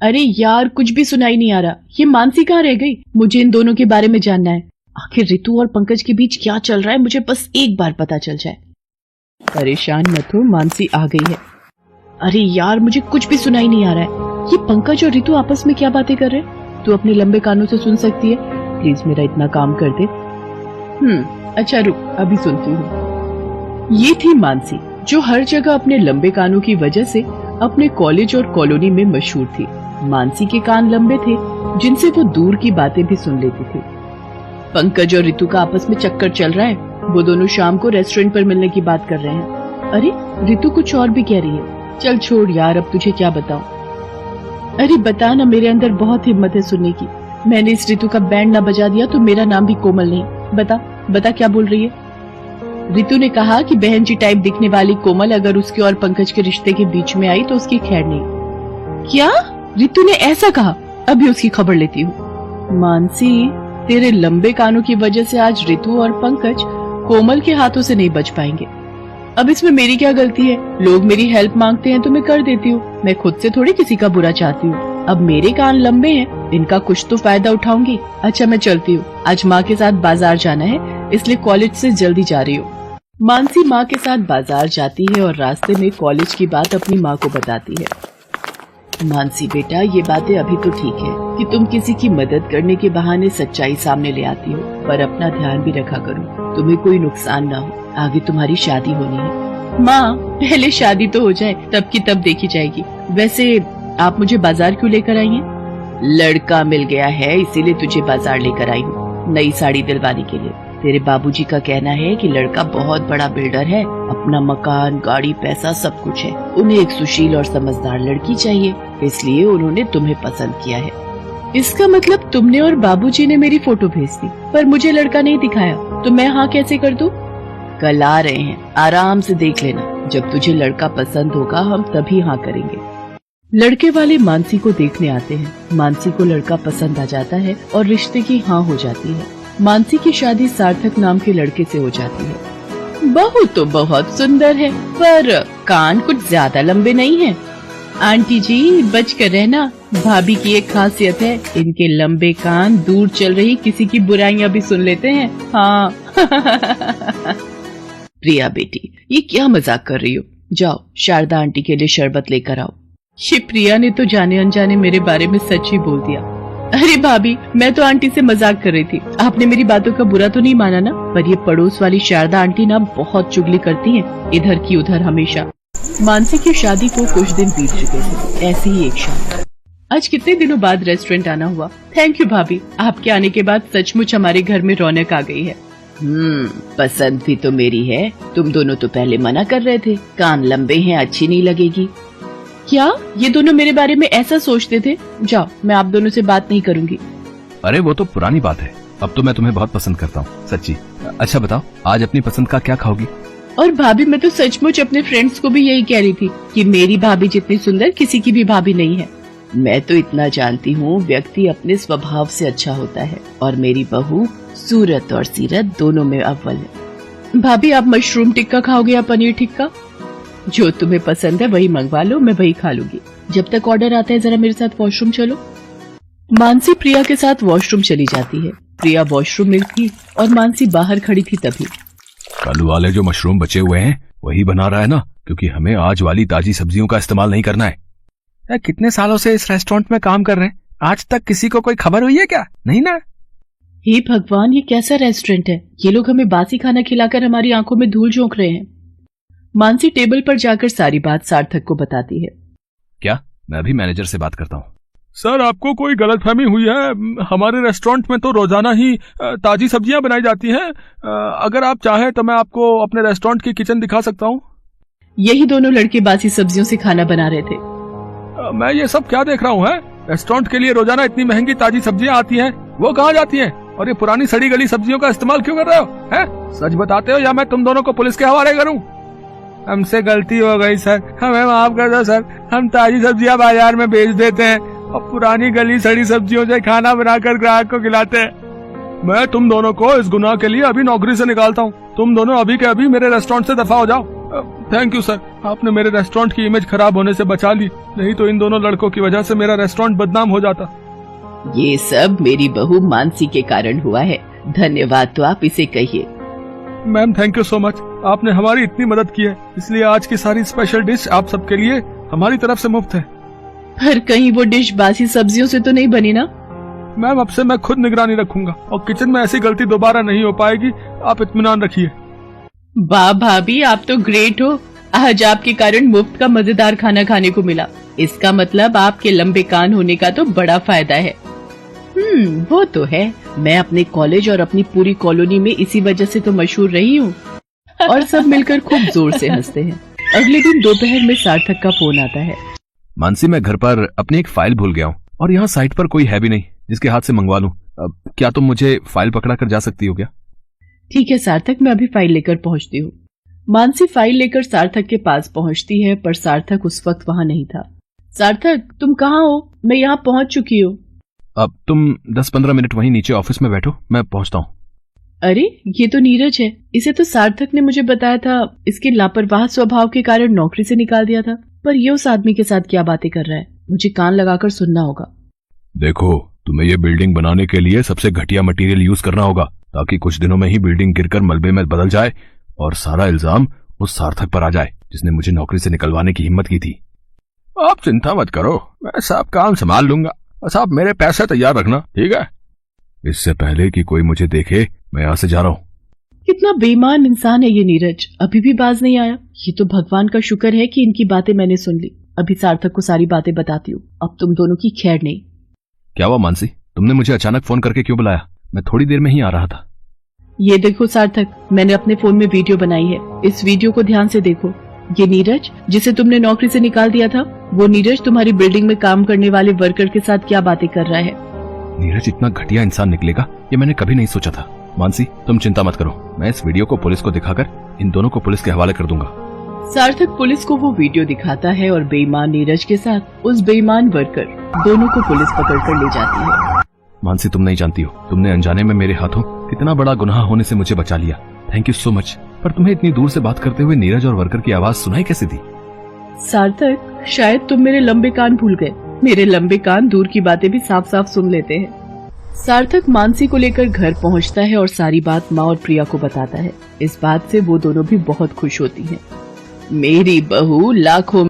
अरे यार, कुछ भी सुनाई नहीं आ रहा। ये मानसी कहाँ रह गई? मुझे इन दोनों के बारे में जानना है। आखिर रितु और पंकज के बीच क्या चल रहा है, मुझे बस एक बार पता चल जाए। परेशान मत हो, मानसी आ गई है। अरे यार, मुझे कुछ भी सुनाई नहीं आ रहा है। ये पंकज और रितु आपस में क्या बातें कर रहे हैं? तू अपने लंबे कानों से सुन सकती है? प्लीज मेरा इतना काम कर दे। अच्छा रुक, अभी सुनती हूँ। ये थी मानसी, जो हर जगह अपने लंबे कानों की वजह से अपने कॉलेज और कॉलोनी में मशहूर थी। मानसी के कान लंबे थे, जिनसे वो दूर की बातें भी सुन लेती थी। पंकज और रितु का आपस में चक्कर चल रहा है। वो दोनों शाम को रेस्टोरेंट पर मिलने की बात कर रहे हैं। अरे रितु कुछ और भी कह रही है। चल छोड़ यार, अब तुझे क्या बताऊं। अरे बता ना, मेरे अंदर बहुत हिम्मत है सुनने की। मैंने इस रितु का बैंड ना बजा दिया तो मेरा नाम भी कोमल नहीं। बता बता, क्या बोल रही है? रितु ने कहा कि बहन जी टाइप दिखने वाली कोमल अगर उसके और पंकज के रिश्ते के बीच में आई तो उसकी खैर नहीं। क्या? रितु ने ऐसा कहा? अभी उसकी खबर लेती हूँ। मानसी, तेरे लंबे कानों की वजह से आज रितु और पंकज कोमल के हाथों से नहीं बच पाएंगे। अब इसमें मेरी क्या गलती है? लोग मेरी हेल्प मांगते हैं तो मैं कर देती हूँ। मैं खुद से थोड़ी किसी का बुरा चाहती हूँ। अब मेरे कान लंबे हैं, इनका कुछ तो फायदा उठाऊंगी। अच्छा मैं चलती हूँ, आज माँ के साथ बाजार जाना है, इसलिए कॉलेज से जल्दी जा रही हूँ। मानसी माँ के साथ बाजार जाती है और रास्ते में कॉलेज की बात अपनी माँ को बताती है। मानसी बेटा, ये बातें अभी तो ठीक है कि तुम किसी की मदद करने के बहाने सच्चाई सामने ले आती हो, पर अपना ध्यान भी रखा करो, तुम्हें कोई नुकसान ना हो। आगे तुम्हारी शादी होनी है। माँ, पहले शादी तो हो जाए, तब की तब देखी जाएगी। वैसे आप मुझे बाजार क्यों लेकर आई हैं? लड़का मिल गया है, इसीलिए तुझे बाजार लेकर आई हूँ, नई साड़ी दिलवाने के लिए। तेरे बाबूजी का कहना है कि लड़का बहुत बड़ा बिल्डर है, अपना मकान, गाड़ी, पैसा सब कुछ है। उन्हें एक सुशील और समझदार लड़की चाहिए, इसलिए उन्होंने तुम्हें पसंद किया है। इसका मतलब तुमने और बाबूजी ने मेरी फोटो भेज दी, पर मुझे लड़का नहीं दिखाया, तो मैं हाँ कैसे कर दूं? कल आ रहे हैं, आराम से देख लेना। जब तुझे लड़का पसंद होगा हम तभी हाँ करेंगे। लड़के वाले मानसी को देखने आते हैं। मानसी को लड़का पसंद आ जाता है और रिश्ते की हाँ हो जाती है। मानसी की शादी सार्थक नाम के लड़के से हो जाती है। बहू तो बहुत सुंदर है, पर कान कुछ ज्यादा लंबे नहीं हैं। आंटी जी बच कर रहना, भाभी की एक खासियत है, इनके लंबे कान दूर चल रही किसी की बुराइयां भी सुन लेते हैं। हाँ। प्रिया बेटी, ये क्या मजाक कर रही हो? जाओ शारदा आंटी के लिए शरबत लेकर आओ। ये प्रिया ने तो जाने अनजाने मेरे बारे में सच ही बोल दिया। अरे भाभी, मैं तो आंटी से मजाक कर रही थी, आपने मेरी बातों का बुरा तो नहीं माना ना? पर ये पड़ोस वाली शारदा आंटी ना बहुत चुगली करती हैं, इधर की उधर हमेशा। मानसी की शादी को कुछ दिन बीत चुके थे। ऐसी ही एक शाम आज कितने दिनों बाद रेस्टोरेंट आना हुआ। थैंक यू भाभी, आपके आने के बाद सचमुच हमारे घर में रौनक आ गई है। पसंद भी तो मेरी है। तुम दोनों तो पहले मना कर रहे थे, कान लंबे हैं, अच्छी नहीं लगेगी। क्या ये दोनों मेरे बारे में ऐसा सोचते थे? जाओ, मैं आप दोनों से बात नहीं करूंगी। अरे वो तो पुरानी बात है, अब तो मैं तुम्हें बहुत पसंद करता हूँ, सच्ची। अच्छा बताओ, आज अपनी पसंद का क्या खाओगी? और भाभी, मैं तो सचमुच अपने फ्रेंड्स को भी यही कह रही थी कि मेरी भाभी जितनी सुंदर किसी की भी भाभी नहीं है। मैं तो इतना जानती हूँ, व्यक्ति अपने स्वभाव से अच्छा होता है, और मेरी बहू सूरत और सीरत दोनों में अव्वल है। भाभी, आप मशरूम टिक्का खाओगे या पनीर टिक्का? जो तुम्हें पसंद है वही मंगवा लो, मैं वही खा लूंगी। जब तक ऑर्डर आता है जरा मेरे साथ वॉशरूम चलो। मानसी प्रिया के साथ वॉशरूम चली जाती है। प्रिया वॉशरूम में थी और मानसी बाहर खड़ी थी तभी। कल वाले जो मशरूम बचे हुए हैं वही बना रहा है ना, क्योंकि हमें आज वाली ताजी सब्जियों का इस्तेमाल नहीं करना है। कितने सालों से इस रेस्टोरेंट में काम कर रहे हैं, आज तक किसी को कोई खबर हुई है क्या? नहीं ना। हे भगवान, ये कैसा रेस्टोरेंट है? ये लोग हमें बासी खाना खिलाकर हमारी आंखों में धूल झोंक रहे हैं। मानसी टेबल पर जाकर सारी बात सार्थक को बताती है। क्या? मैं अभी मैनेजर से बात करता हूँ। सर, आपको कोई गलतफहमी हुई है। हमारे रेस्टोरेंट में तो रोजाना ही ताजी सब्जियां बनाई जाती हैं। अगर आप चाहें तो मैं आपको अपने रेस्टोरेंट की किचन दिखा सकता हूँ। यही दोनों लड़के बासी सब्जियों से खाना बना रहे थे। मैं ये सब क्या देख रहा हूँ? रेस्टोरेंट के लिए रोजाना इतनी महंगी ताजी सब्जियां आती हैं, वो कहाँ जाती हैं? और ये पुरानी सड़ी गली सब्जियों का इस्तेमाल क्यों कर रहे हो? हैं? सच बताते हो या मैं तुम दोनों को पुलिस के हवाले करूं? हमसे गलती हो गई सर, हमें माफ कर दो सर। हम ताजी सब्जियां बाजार में बेच देते हैं और पुरानी गली सड़ी सब्जियों से खाना बनाकर ग्राहक को खिलाते हैं। मैं तुम दोनों को इस गुनाह के लिए अभी नौकरी से निकालता हूँ। तुम दोनों अभी के अभी मेरे रेस्टोरेंट से दफा हो जाओ। थैंक यू सर, आपने मेरे रेस्टोरेंट की इमेज खराब होने से बचा ली, नहीं तो इन दोनों लड़कों की वजह से मेरा रेस्टोरेंट बदनाम हो जाता। ये सब मेरी बहू मानसी के कारण हुआ है, धन्यवाद तो आप इसे कहिए। Ma'am thank you so much, आपने हमारी इतनी मदद की है, इसलिए आज की सारी स्पेशल डिश आप सबके लिए हमारी तरफ से मुफ्त है। पर कहीं वो डिश बासी सब्जियों से तो नहीं बनी ना? मैम अब से मैं खुद निगरानी रखूंगा और किचन में ऐसी गलती दोबारा नहीं हो पाएगी, आप इत्मीनान रखिए। वाह भाभी, आप तो ग्रेट हो, आज आपके कारण मुफ्त का मजेदार खाना खाने को मिला। इसका मतलब आपके लंबे कान होने का तो बड़ा फायदा है। वो तो है, मैं अपने कॉलेज और अपनी पूरी कॉलोनी में इसी वजह से तो मशहूर रही हूँ। और सब मिलकर खूब जोर से हंसते हैं। अगले दिन दोपहर में सार्थक का फोन आता है। मानसी, मैं घर पर अपनी एक फाइल भूल गया हूँ और यहाँ साइट पर कोई है भी नहीं जिसके हाथ से मंगवा लूं। क्या तुम मुझे फाइल पकड़ा कर जा सकती हो क्या? ठीक है सार्थक, मैं अभी फाइल लेकर पहुँचती हूँ। मानसी फाइल लेकर सार्थक के पास पहुँचती है, पर सार्थक उस वक्त वहाँ नहीं था। सार्थक, तुम कहाँ हो? मैं यहाँ पहुँच चुकी हूँ। अब तुम 10-15 मिनट वहीं नीचे ऑफिस में बैठो, मैं पहुँचता हूँ। अरे ये तो नीरज है, इसे तो सार्थक ने मुझे बताया था इसके लापरवाह स्वभाव के कारण नौकरी से निकाल दिया था, पर ये उस आदमी के साथ क्या बातें कर रहा है, मुझे कान लगाकर सुनना होगा। देखो, तुम्हें ये बिल्डिंग बनाने के लिए सबसे घटिया मटेरियल यूज करना होगा ताकि कुछ दिनों में ही बिल्डिंग गिरकर मलबे में बदल जाए और सारा इल्जाम उस सार्थक पर आ जाए जिसने मुझे नौकरी से निकलवाने की हिम्मत की थी। आप चिंता मत करो, मैं सब काम संभाल लूंगा, बस आप मेरे पैसे तैयार रखना, ठीक है? इससे पहले कि कोई मुझे देखे, मैं यहाँ से जा रहा हूँ। कितना बेईमान इंसान है ये नीरज, अभी भी बाज नहीं आया। ये तो भगवान का शुक्र है कि इनकी बातें मैंने सुन ली। अभी सार्थक को सारी बातें बताती हूँ, अब तुम दोनों की खैर नहीं। क्या हुआ मानसी, तुमने मुझे अचानक फोन करके क्यों बुलाया? मैं थोड़ी देर में ही आ रहा था। ये देखो सार्थक, मैंने अपने फोन में वीडियो बनाई है, इस वीडियो को ध्यान से देखो। ये नीरज जिसे तुमने नौकरी से निकाल दिया था, वो नीरज तुम्हारी बिल्डिंग में काम करने वाले वर्कर के साथ क्या बातें कर रहा है। नीरज इतना घटिया इंसान निकलेगा ये मैंने कभी नहीं सोचा था। मानसी, तुम चिंता मत करो, मैं इस वीडियो को पुलिस को दिखाकर इन दोनों को पुलिस के हवाले कर दूंगा। सार्थक पुलिस को वो वीडियो दिखाता है और बेईमान नीरज के साथ उस बेईमान वर्कर दोनों को पुलिस पकड़कर ले जाती है। मानसी, तुम नहीं जानती हो, तुमने अनजाने में मेरे हाथों कितना बड़ा गुनाह होने से मुझे बचा लिया। Thank you so much. पर तुम्हें इतनी दूर से बात करते हुए नीरज और वर्कर की आवाज सुनाई कैसे दी? सार्थक, शायद तुम मेरे लंबे कान भूल गए। मेरे लंबे कान दूर की बातें भी साफ साफ सुन लेते हैं। सार्थक मानसी को लेकर घर पहुंचता है और सारी बात माँ और प्रिया को बताता है। इस बात से वो दोनों भी बहुत खुश होती हैं। मेरी बहू लाखों